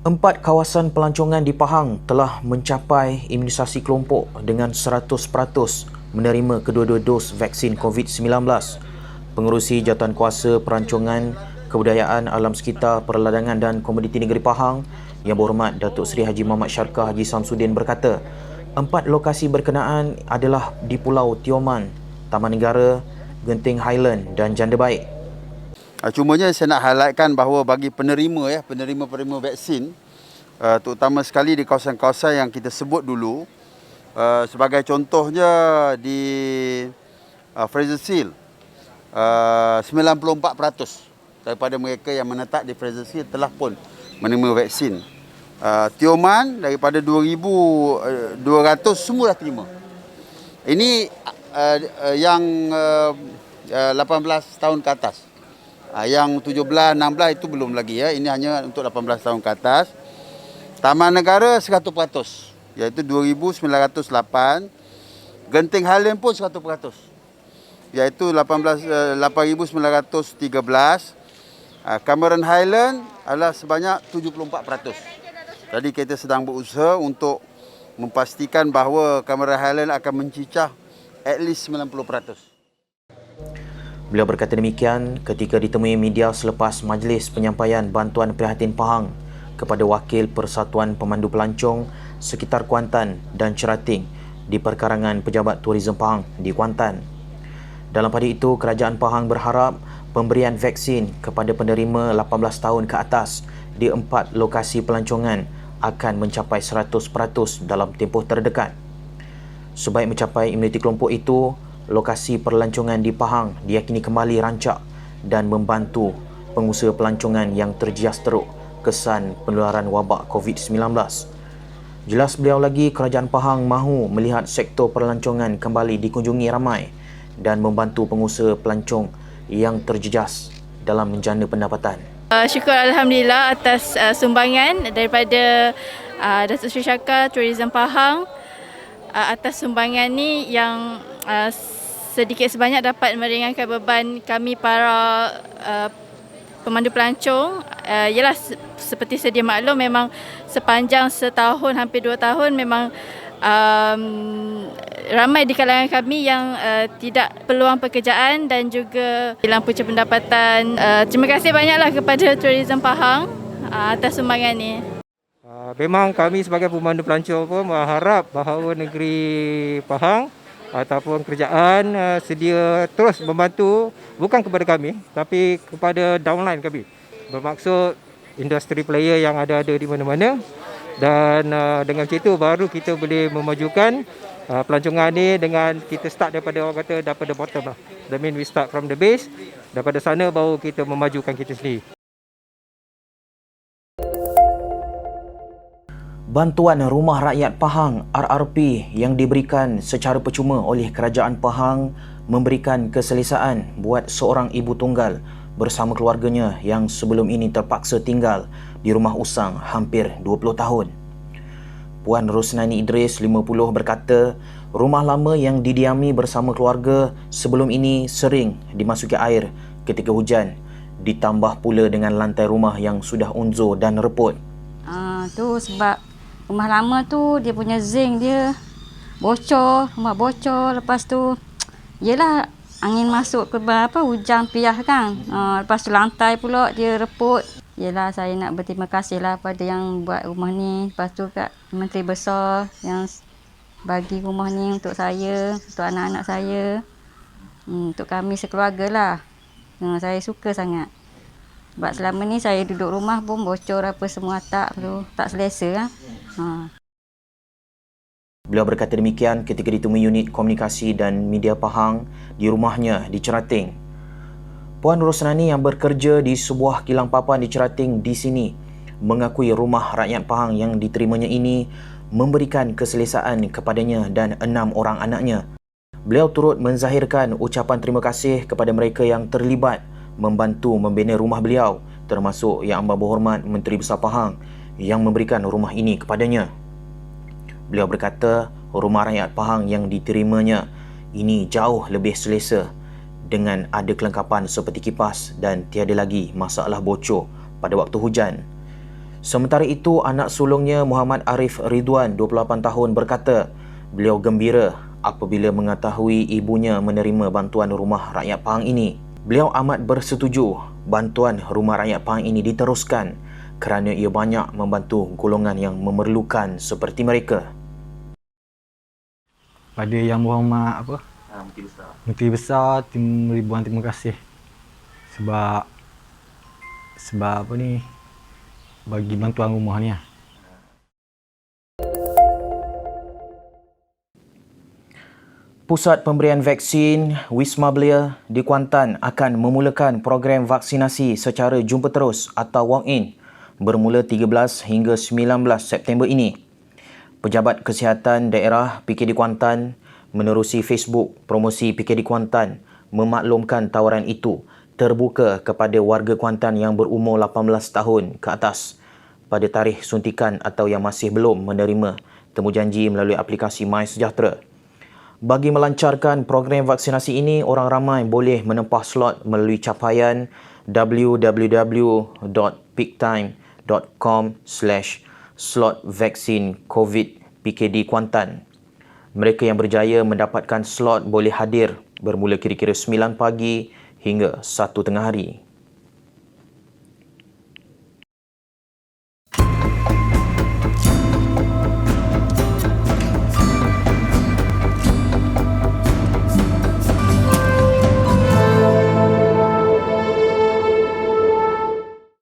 4 kawasan pelancongan di Pahang telah mencapai imunisasi kelompok dengan 100% menerima kedua-dua dos vaksin COVID-19. Pengerusi Jawatankuasa Perancangan Kebudayaan Alam Sekitar Perladangan dan Komoditi Negeri Pahang Yang Berhormat Datuk Seri Haji Muhammad Syarkah Haji Samsudin berkata, 4 lokasi berkenaan adalah di Pulau Tioman, Taman Negara, Genting Highland dan Janda Baik. Cumanya saya nak highlightkan bahawa bagi penerima vaksin, terutama sekali di kawasan-kawasan yang kita sebut dulu, sebagai contohnya di Fraser Seal, 94% daripada mereka yang menetap di Fraser Seal telah pun menerima vaksin. Tioman daripada 2,200 semua dah terima. Ini yang 18 tahun ke atas. Yang 17, 16 itu belum lagi ya. Ini hanya untuk 18 tahun ke atas. Taman Negara 100%, iaitu 2,908. Genting Highland pun 100%, iaitu 8,913. Cameron Highland adalah sebanyak 74%. Jadi kita sedang berusaha untuk memastikan bahawa Cameron Highland akan mencicah at least 90%. Beliau berkata demikian ketika ditemui media selepas majlis penyampaian bantuan prihatin Pahang kepada Wakil Persatuan Pemandu Pelancong sekitar Kuantan dan Cerating di Perkarangan Pejabat Tourism Pahang di Kuantan. Dalam pada itu, Kerajaan Pahang berharap pemberian vaksin kepada penerima 18 tahun ke atas di 4 lokasi pelancongan akan mencapai 100% dalam tempoh terdekat. Sebaik mencapai imuniti kelompok itu, lokasi pelancongan di Pahang diyakini kembali rancak dan membantu pengusaha pelancongan yang terjejas teruk kesan penularan wabak COVID-19. Jelas beliau lagi, Kerajaan Pahang mahu melihat sektor pelancongan kembali dikunjungi ramai dan membantu pengusaha pelancong yang terjejas dalam menjana pendapatan. Syukur Alhamdulillah atas sumbangan daripada Datuk Seri Syarkah Tourism Pahang. Atas sumbangan ni yang sedikit sebanyak dapat meringankan beban kami para pemandu pelancong. Ialah seperti sedia maklum, memang sepanjang setahun, hampir 2 tahun memang ramai di kalangan kami yang tidak peluang pekerjaan dan juga hilang punca pendapatan. Terima kasih banyaklah kepada Tourism Pahang atas sumbangan ini. Memang kami sebagai pemandu pelancong pun berharap bahawa negeri Pahang ataupun kerajaan sedia terus membantu, bukan kepada kami tapi kepada downline kami. Bermaksud industri player yang ada di mana-mana, dan dengan macam itu baru kita boleh memajukan pelancongan ni dengan kita start daripada orang kata daripada bottom lah. That means we start from the base, daripada sana baru kita memajukan kita sendiri. Bantuan Rumah Rakyat Pahang RRP yang diberikan secara percuma oleh Kerajaan Pahang memberikan keselesaan buat seorang ibu tunggal bersama keluarganya yang sebelum ini terpaksa tinggal di rumah usang hampir 20 tahun. Puan Rosnani Idris, 50, berkata rumah lama yang didiami bersama keluarga sebelum ini sering dimasuki air ketika hujan, ditambah pula dengan lantai rumah yang sudah unzur dan reput. Tu sebab rumah lama tu dia punya zinc dia bocor, rumah bocor, lepas tu yelah angin masuk ke hujan piah kan. Lepas tu lantai pula dia reput. Yelah, saya nak berterima kasih lah pada yang buat rumah ni. Lepas tu kat Menteri Besar yang bagi rumah ni untuk saya, untuk anak-anak saya, untuk kami sekeluarga lah. Saya suka sangat. Sebab selama ni saya duduk rumah pun bocor apa semua atap tu, tak selesa lah. Beliau berkata demikian ketika ditemui unit komunikasi dan media Pahang di rumahnya di Cerating. Puan Rosnani yang bekerja di sebuah kilang papan di Cerating di sini mengakui rumah rakyat Pahang yang diterimanya ini memberikan keselesaan kepadanya dan 6 orang anaknya. Beliau turut menzahirkan ucapan terima kasih kepada mereka yang terlibat membantu membina rumah beliau, termasuk Yang Amat Berhormat Menteri Besar Pahang yang memberikan rumah ini kepadanya. Beliau berkata rumah rakyat Pahang yang diterimanya ini jauh lebih selesa dengan ada kelengkapan seperti kipas dan tiada lagi masalah bocor pada waktu hujan. Sementara itu, anak sulungnya Muhammad Arif Ridwan, 28 tahun berkata, beliau gembira apabila mengetahui ibunya menerima bantuan rumah rakyat Pahang ini. Beliau amat bersetuju bantuan rumah rakyat Pahang ini diteruskan kerana ia banyak membantu golongan yang memerlukan seperti mereka. Pada Yang Berhormat Menteri Besar, ribuan terima kasih sebab bagi bantuan rumah ni. Pusat Pemberian Vaksin Wisma Belia di Kuantan akan memulakan program vaksinasi secara jumpa terus atau walk-in bermula 13 hingga 19 September ini. Pejabat Kesihatan Daerah PKD Kuantan menerusi Facebook promosi PKD Kuantan memaklumkan tawaran itu terbuka kepada warga Kuantan yang berumur 18 tahun ke atas pada tarikh suntikan atau yang masih belum menerima temujanji melalui aplikasi MySejahtera. Bagi melancarkan program vaksinasi ini, orang ramai boleh menempah slot melalui capaian www.peaktime.com/slot-vaksin-COVID-PKD Kuantan. Mereka yang berjaya mendapatkan slot boleh hadir bermula kira-kira 9 pagi hingga 1 tengah hari.